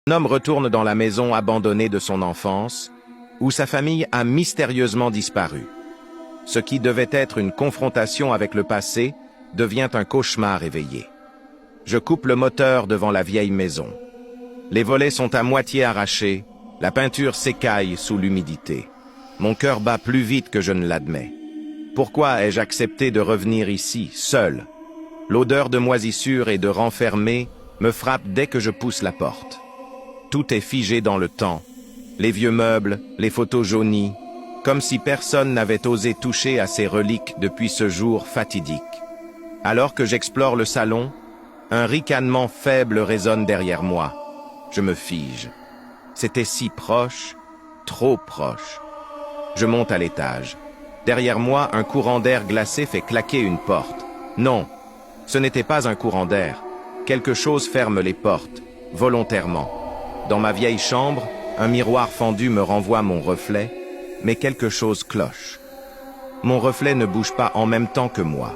Un homme retourne dans la maison abandonnée de son enfance, où sa famille a mystérieusement disparu. Ce qui devait être une confrontation avec le passé devient un cauchemar éveillé. Je coupe le moteur devant la vieille maison. Les volets sont à moitié arrachés, la peinture s'écaille sous l'humidité. Mon cœur bat plus vite que je ne l'admets. Pourquoi ai-je accepté de revenir ici, seul? L'odeur de moisissure et de renfermé me frappe dès que je pousse la porte. Tout est figé dans le temps. Les vieux meubles, les photos jaunies, comme si personne n'avait osé toucher à ces reliques depuis ce jour fatidique. Alors que j'explore le salon, un ricanement faible résonne derrière moi. Je me fige. C'était si proche, trop proche. Je monte à l'étage. Derrière moi, un courant d'air glacé fait claquer une porte. Non, ce n'était pas un courant d'air. Quelque chose ferme les portes, volontairement. Dans ma vieille chambre, un miroir fendu me renvoie mon reflet, mais quelque chose cloche. Mon reflet ne bouge pas en même temps que moi.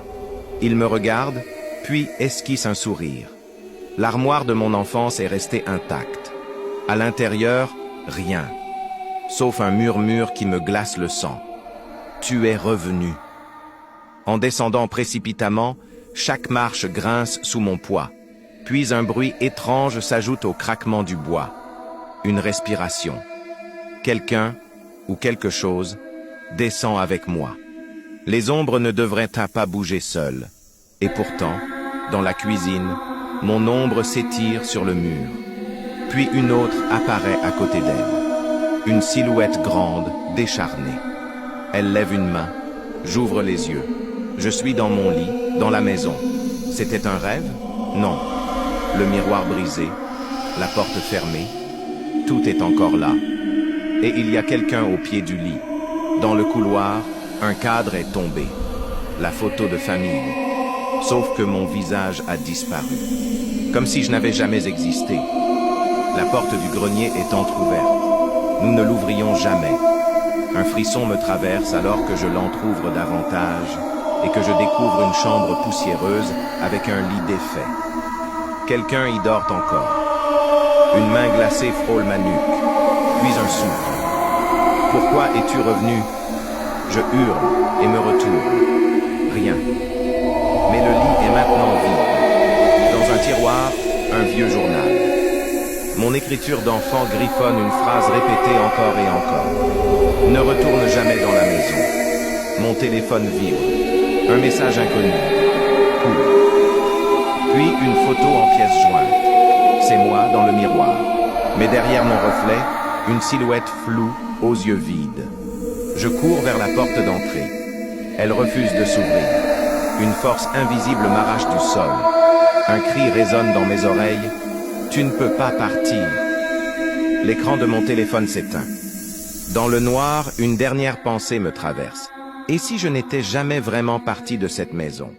Il me regarde, puis esquisse un sourire. L'armoire de mon enfance est restée intacte. À l'intérieur, rien, sauf un murmure qui me glace le sang. Tu es revenu. En descendant précipitamment, chaque marche grince sous mon poids. Puis un bruit étrange s'ajoute au craquement du bois. Une respiration. Quelqu'un, ou quelque chose, descend avec moi. Les ombres ne devraient pas bouger seules. Et pourtant, dans la cuisine, mon ombre s'étire sur le mur. Puis une autre apparaît à côté d'elle. Une silhouette grande, décharnée. Elle lève une main. J'ouvre les yeux. Je suis dans mon lit, dans la maison. C'était un rêve? Non. Le miroir brisé, la porte fermée. Tout est encore là. Et il y a quelqu'un au pied du lit. Dans le couloir, un cadre est tombé. La photo de famille. Sauf que mon visage a disparu. Comme si je n'avais jamais existé. La porte du grenier est entr'ouverte. Nous ne l'ouvrions jamais. Un frisson me traverse alors que je l'entr'ouvre davantage et que je découvre une chambre poussiéreuse avec un lit défait. Quelqu'un y dort encore. Une main glacée frôle ma nuque, puis un souffle. Pourquoi es-tu revenu? Je hurle et me retourne. Rien. Mais le lit est maintenant vide. Dans un tiroir, un vieux journal. Mon écriture d'enfant griffonne une phrase répétée encore et encore. Ne retourne jamais dans la maison. Mon téléphone vibre. Un message inconnu. Cours. Puis une photo en pièces jointes. C'est moi dans le miroir. Mais derrière mon reflet, une silhouette floue aux yeux vides. Je cours vers la porte d'entrée. Elle refuse de s'ouvrir. Une force invisible m'arrache du sol. Un cri résonne dans mes oreilles. Tu ne peux pas partir. L'écran de mon téléphone s'éteint. Dans le noir, une dernière pensée me traverse. Et si je n'étais jamais vraiment parti de cette maison?